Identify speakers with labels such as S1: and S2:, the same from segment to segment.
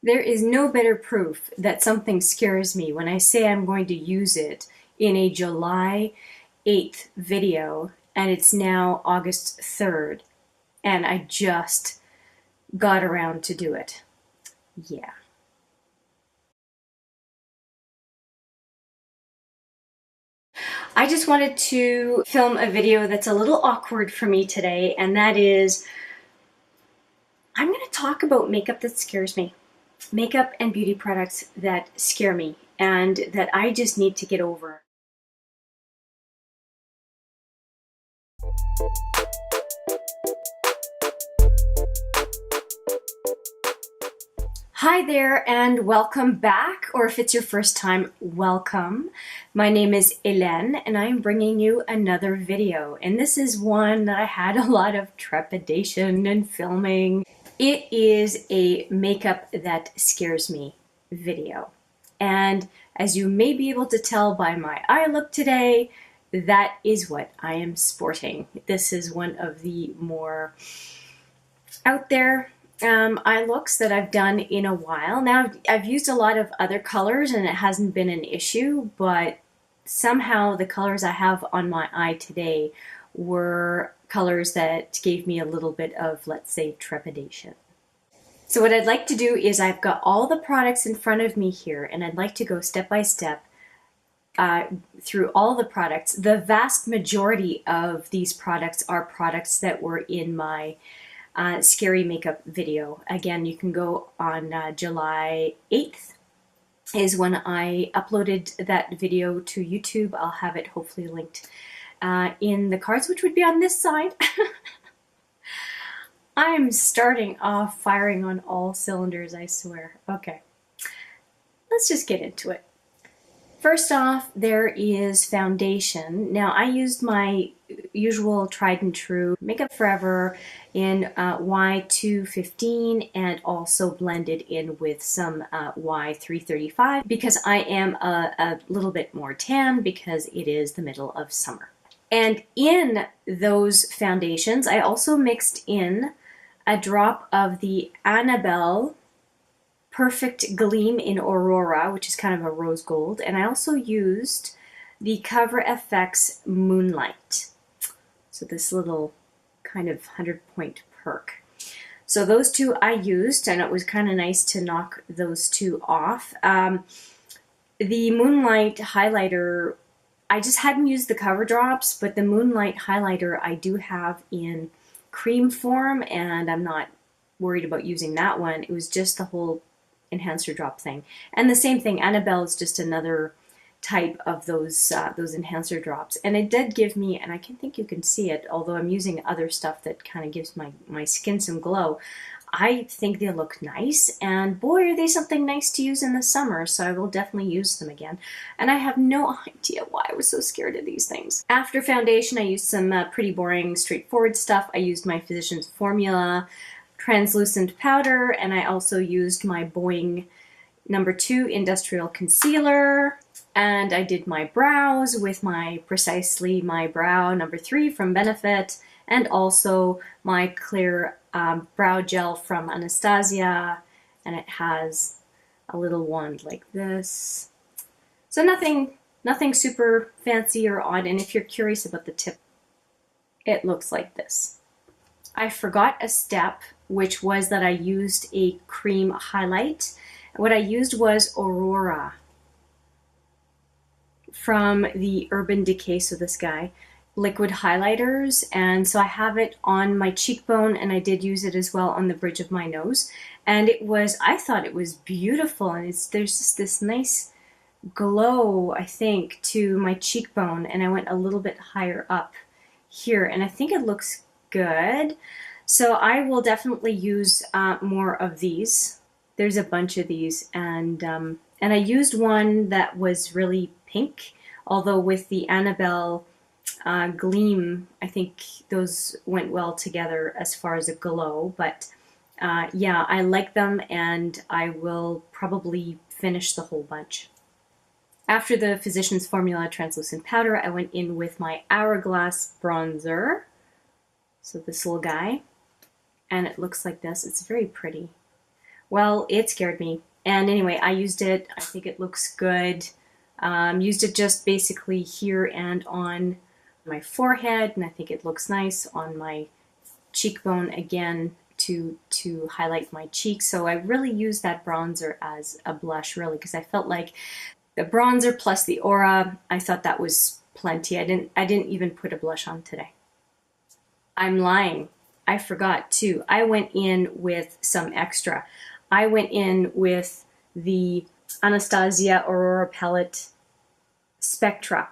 S1: There is no better proof that something scares me when I say I'm going to use it in a July 8th video, and it's now August 3rd, and I just got around to do it. Yeah. I just wanted to film a video that's a little awkward for me today, and that is, I'm going to talk about makeup that scares me. Makeup and beauty products that scare me and that I just need to get over. Hi there and welcome back, or if it's your first time, welcome. My name is Hélène and I'm bringing you another video, and this is one that I had a lot of trepidation in filming. It is a makeup that scares me video, and as you may be able to tell by my eye look today, that is what I am sporting. This is one of the more out there eye looks that I've done in a while. Now, I've used a lot of other colors and it hasn't been an issue, but somehow the colors I have on my eye today were colors that gave me a little bit of, let's say, trepidation. So what I'd like to do is, I've got all the products in front of me here, and I'd like to go step by step through all the products. The vast majority of these products are products that were in my scary makeup video. Again, you can go on July 8th is when I uploaded that video to YouTube. I'll have it hopefully linked in the cards, which would be on this side. I'm starting off firing on all cylinders, I swear. Okay, let's just get into it. First off, there is foundation. Now, I used my usual tried and true Makeup Forever in Y215 and also blended in with some Y335 because I am a little bit more tan because it is the middle of summer. And in those foundations, I also mixed in a drop of the Annabelle Perfect Gleam in Aurora, which is kind of a rose gold, and I also used the Cover FX Moonlight. So this little kind of 100-point perk. So those two I used, and it was kind of nice to knock those two off. The Moonlight highlighter, I just hadn't used the cover drops, but the Moonlight highlighter I do have in cream form, and I'm not worried about using that one. It was just the whole enhancer drop thing. And the same thing, Annabelle is just another type of those enhancer drops. And it did give me, and I can think you can see it, although I'm using other stuff that kind of gives my skin some glow, I think they look nice, and boy, are they something nice to use in the summer, so I will definitely use them again. And I have no idea why I was so scared of these things. After foundation, I used some pretty boring, straightforward stuff. I used my Physicians Formula translucent powder, and I also used my Boiing No. 2 Industrial Concealer, and I did my brows with my Precisely My Brow No. 3 from Benefit, and also my clear brow gel from Anastasia, and it has a little wand like this. So nothing super fancy or odd, and if you're curious about the tip, it looks like this. I forgot a step, which was that I used a cream highlight. What I used was Aurora from the Urban Decay, so this guy, liquid highlighters, and so I have it on my cheekbone, and I did use it as well on the bridge of my nose, and I thought it was beautiful, and there's just this nice glow, I think, to my cheekbone, and I went a little bit higher up here, and I think it looks good. So I will definitely use more of these. There's a bunch of these, and I used one that was really pink, although with the Annabelle Gleam, I think those went well together as far as a glow, but yeah, I like them, and I will probably finish the whole bunch. After the Physicians Formula translucent powder, I went in with my Hourglass bronzer, so this little guy, and it looks like this. It's very pretty. Well, it scared me. And anyway, I used it. I think it looks good. Used it just basically here and on my forehead, and I think it looks nice on my cheekbone again to highlight my cheeks. So I really used that bronzer as a blush, really, because I felt like the bronzer plus the Aura, I thought that was plenty. I didn't even put a blush on today. I'm lying. I forgot too. I went in with some extra. I went in with the Anastasia Aurora palette Spectra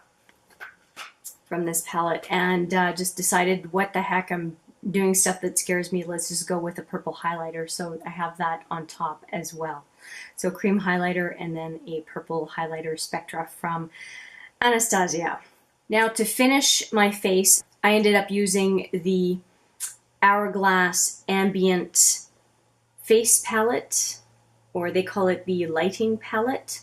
S1: from this palette, and just decided, what the heck, I'm doing stuff that scares me. Let's just go with a purple highlighter. So I have that on top as well. So cream highlighter and then a purple highlighter Spectra from Anastasia. Now to finish my face, I ended up using the Hourglass Ambient face palette, or they call it the lighting palette.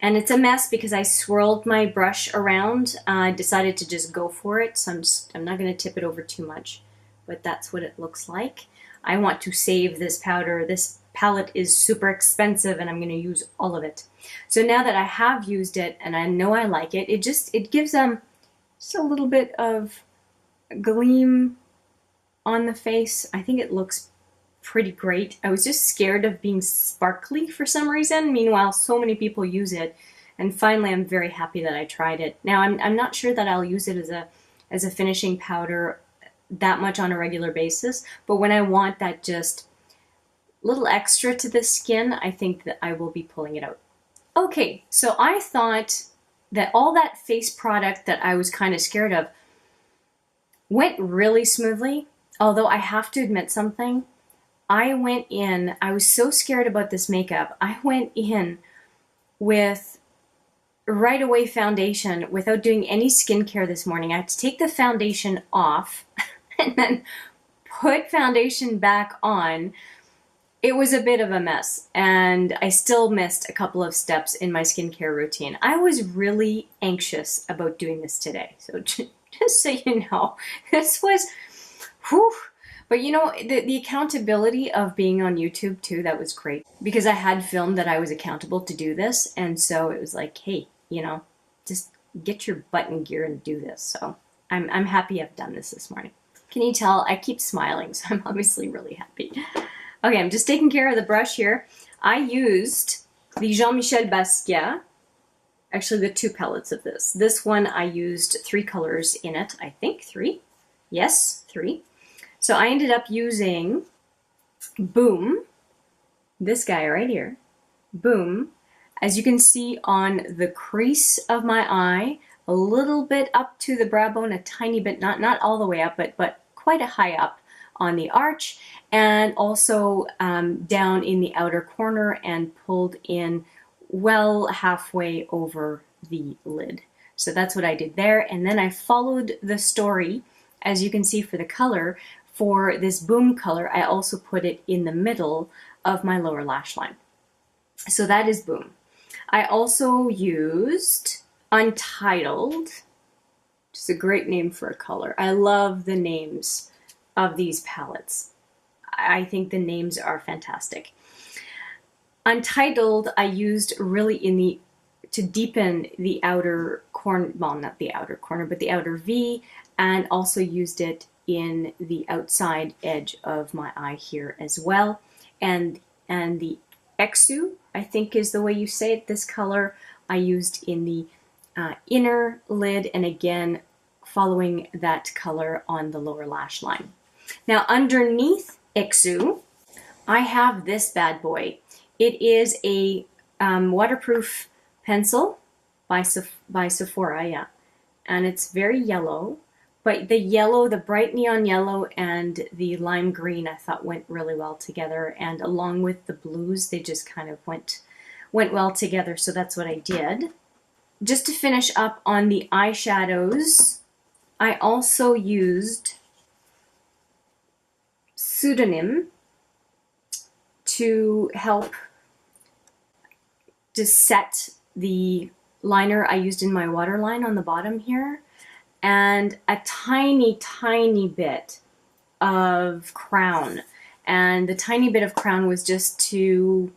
S1: And it's a mess because I swirled my brush around. I decided to just go for it, so I'm not going to tip it over too much, but that's what it looks like. I want to save this powder. This palette is super expensive and I'm going to use all of it. So now that I have used it and I know I like it, it gives just a little bit of gleam on the face. I think it looks pretty great. I was just scared of being sparkly for some reason. Meanwhile, so many people use it, and finally I'm very happy that I tried it. Now I'm not sure that I'll use it as a finishing powder that much on a regular basis, but when I want that just little extra to the skin, I think that I will be pulling it out. Okay, so I thought that all that face product that I was kind of scared of went really smoothly, although I have to admit something. I was so scared about this makeup, I went in with right away foundation without doing any skincare this morning. I had to take the foundation off and then put foundation back on. It was a bit of a mess, and I still missed a couple of steps in my skincare routine. I was really anxious about doing this today, so just so you know, this was, whew. But you know, the accountability of being on YouTube too, that was great. Because I had filmed that I was accountable to do this, and so it was like, hey, you know, just get your butt in gear and do this. So I'm happy I've done this morning. Can you tell? I keep smiling, so I'm obviously really happy. Okay, I'm just taking care of the brush here. I used the Jean-Michel Basquiat, actually the two palettes of this. This one I used 3 colors in it, I think 3. Yes, 3. So I ended up using Boom, this guy right here, Boom. As you can see on the crease of my eye, a little bit up to the brow bone, a tiny bit, not all the way up, but quite a high up on the arch, and also down in the outer corner and pulled in well halfway over the lid. So that's what I did there, and then I followed the story, as you can see for the color. For this Boom color, I also put it in the middle of my lower lash line. So that is Boom. I also used Untitled, which is a great name for a color. I love the names of these palettes. I think the names are fantastic. Untitled, I used really to deepen the outer corner, well, not the outer corner, but the outer V, and also used it in the outside edge of my eye here as well. And the Exu, I think is the way you say it, this color, I used in the inner lid, and again, following that color on the lower lash line. Now underneath Exu, I have this bad boy. It is a waterproof pencil by Sephora, yeah. And it's very yellow. But the yellow, the bright neon yellow and the lime green, I thought went really well together. And along with the blues, they just kind of went well together. So that's what I did. Just to finish up on the eyeshadows, I also used Pseudonym to help to set the liner I used in my waterline on the bottom here. And a tiny, tiny bit of Crown. and the tiny bit of crown was just to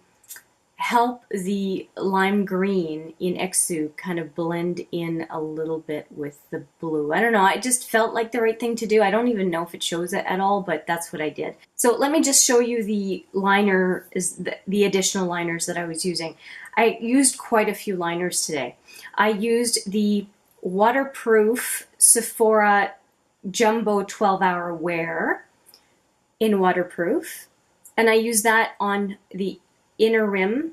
S1: help the lime green in Exu kind of blend in a little bit with the blue. I don't know, I just felt like the right thing to do. I don't even know if it shows it at all, but that's what I did. So let me just show you the liner, the additional liners that I was using. I used quite a few liners today. I used the waterproof Sephora Jumbo 12-hour wear in waterproof, and I used that on the inner rim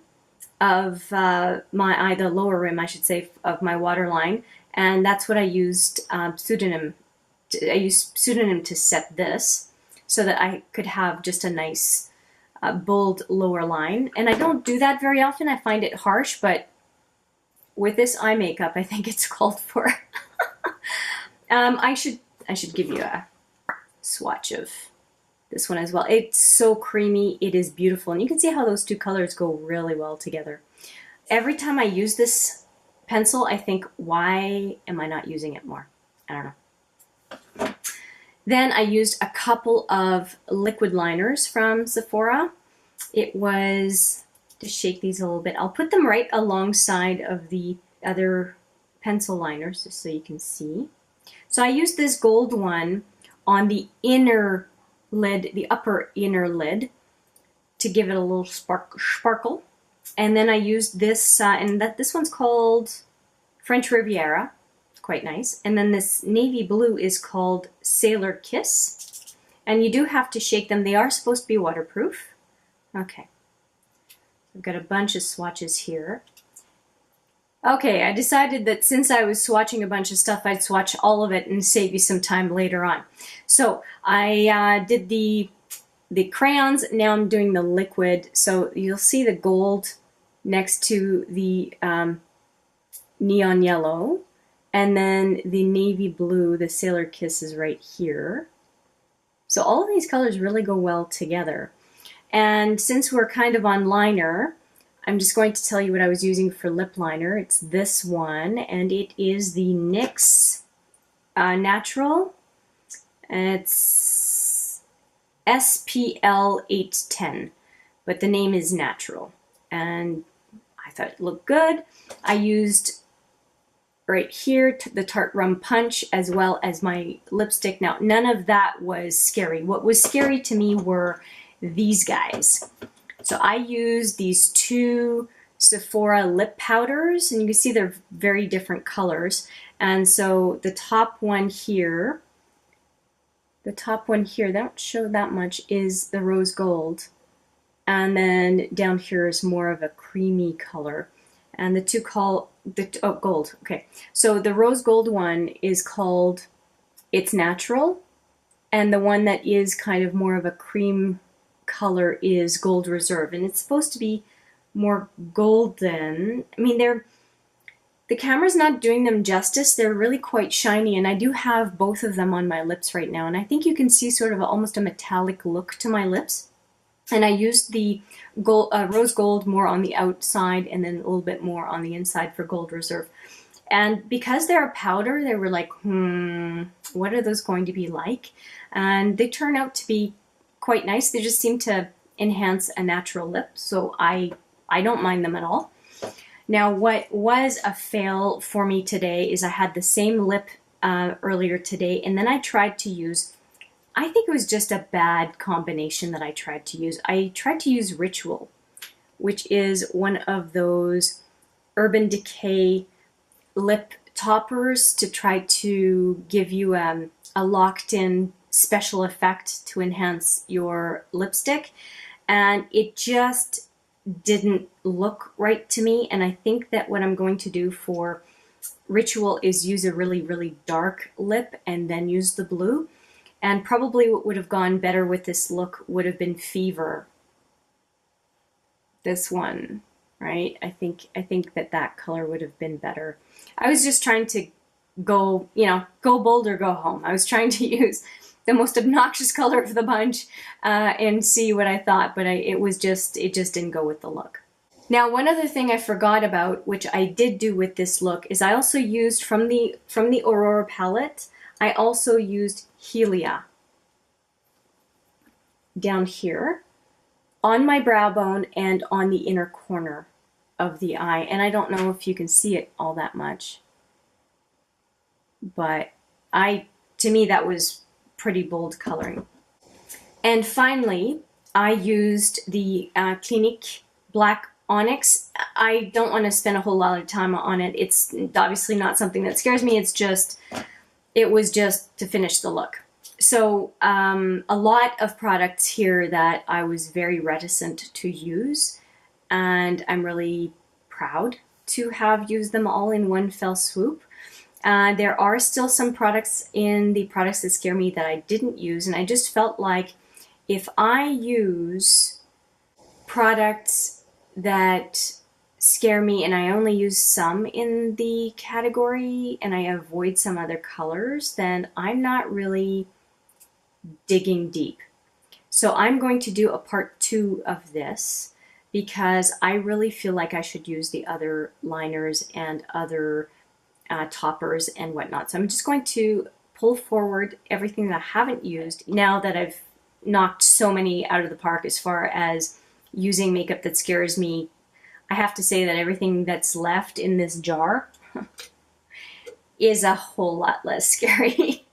S1: of my eye, the lower rim, I should say, of my waterline, and that's what I used pseudonym. I used pseudonym to set this so that I could have just a nice bold lower line. And I don't do that very often. I find it harsh, but with this eye makeup, I think it's called for. I should give you a swatch of this one as well. It's so creamy, it is beautiful, and you can see how those two colors go really well together. Every time I use this pencil, I think, why am I not using it more? I don't know. Then I used a couple of liquid liners from Sephora. It was, just shake these a little bit. I'll put them right alongside of the other pencil liners just so you can see. So I used this gold one on the inner lid, the upper inner lid, to give it a little sparkle. And then I used this, and this one's called French Riviera. It's quite nice. And then this navy blue is called Sailor Kiss. And you do have to shake them. They are supposed to be waterproof. Okay. I've got a bunch of swatches here. Okay, I decided that since I was swatching a bunch of stuff, I'd swatch all of it and save you some time later on. So I did the crayons, now I'm doing the liquid. So you'll see the gold next to the neon yellow, and then the navy blue, the Sailor Kiss, is right here. So all of these colors really go well together. And since we're kind of on liner, I'm just going to tell you what I was using for lip liner. It's this one, and it is the NYX Natural. It's SPL 810, but the name is Natural. And I thought it looked good. I used right here the Tarte Rum Punch as well as my lipstick. Now, none of that was scary. What was scary to me were these guys. So I used these two Sephora lip powders, and you can see they're very different colors. And so the top one here, they don't show that much, is the rose gold. And then down here is more of a creamy color. And the two gold, okay. So the rose gold one is called It's Natural, and the one that is kind of more of a cream color is Gold Reserve, and it's supposed to be more golden. I mean, the camera's not doing them justice. They're really quite shiny, and I do have both of them on my lips right now, and I think you can see sort of almost a metallic look to my lips. And I used the gold, rose gold more on the outside and then a little bit more on the inside for Gold Reserve. And because they're a powder, they were like, what are those going to be like? And they turn out to be quite nice. They just seem to enhance a natural lip, so I don't mind them at all. Now, what was a fail for me today is I had the same lip earlier today, and then I tried to use, I think it was just a bad combination that I tried to use. I tried to use Ritual, which is one of those Urban Decay lip toppers to try to give you a locked-in special effect to enhance your lipstick, and it just didn't look right to me. And I think that what I'm going to do for Ritual is use a really, really dark lip and then use the blue. And probably what would have gone better with this look would have been Fever. This one, right? I think that color would have been better. I was just trying to go bold or go home. I was trying to use the most obnoxious color of the bunch and see what I thought, but it just didn't go with the look. Now, one other thing I forgot about, which I did do with this look, is I also used from the Aurora palette, I also used Helia. down here on my brow bone and on the inner corner of the eye. And I don't know if you can see it all that much, but to me that was pretty bold coloring. And finally, I used the Tonic Black Onyx. I don't want to spend a whole lot of time on it. It's obviously not something that scares me. It was just to finish the look. So a lot of products here that I was very reticent to use, and I'm really proud to have used them all in one fell swoop. There are still some products in the products that scare me that I didn't use, and I just felt like if I use products that scare me and I only use some in the category and I avoid some other colors, then I'm not really digging deep. So I'm going to do a part 2 of this because I really feel like I should use the other liners and other toppers and whatnot. So I'm just going to pull forward everything that I haven't used now that I've knocked so many out of the park as far as using makeup that scares me. I have to say that everything that's left in this jar is a whole lot less scary.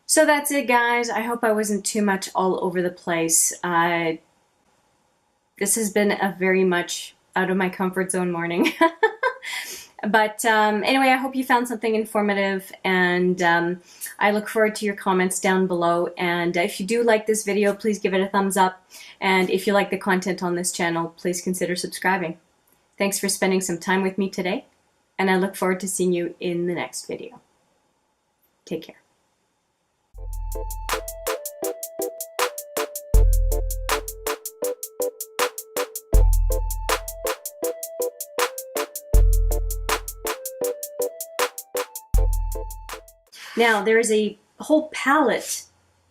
S1: So that's it, guys. I hope I wasn't too much all over the place. This has been a very much out of my comfort zone morning. But anyway, I hope you found something informative, and I look forward to your comments down below. And if you do like this video, please give it a thumbs up. And if you like the content on this channel, please consider subscribing. Thanks for spending some time with me today, and I look forward to seeing you in the next video. Take care. Now, there is a whole palette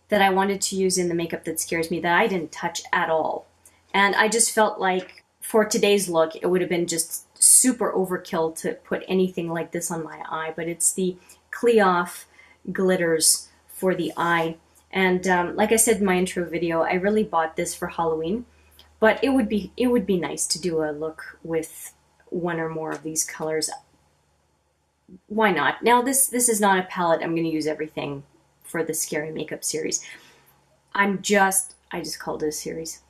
S1: that I wanted to use in the makeup that scares me that I didn't touch at all. And I just felt like for today's look, it would have been just super overkill to put anything like this on my eye. But it's the Cleof glitters for the eye. And like I said in my intro video, I really bought this for Halloween. But it would be nice to do a look with one or more of these colors. Why not? Now, this is not a palette I'm going to use everything for the Scary Makeup series. I just called it a series.